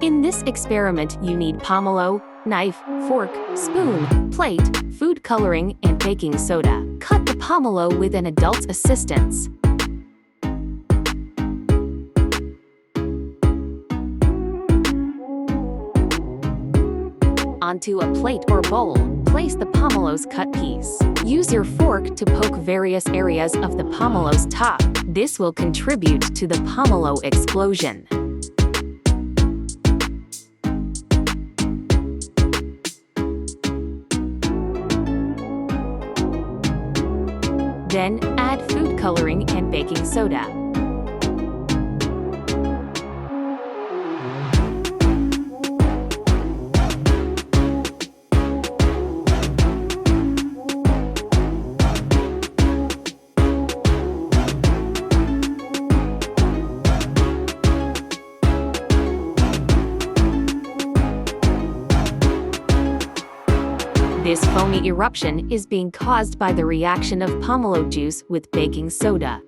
In this experiment, you need pomelo, knife, fork, spoon, plate, food coloring, and baking soda. Cut the pomelo with an adult's assistance. Onto a plate or bowl, place the pomelo's cut piece. Use your fork to poke various areas of the pomelo's top. This will contribute to the pomelo explosion. Then, add food coloring and baking soda. This foamy eruption is being caused by the reaction of pomelo juice with baking soda.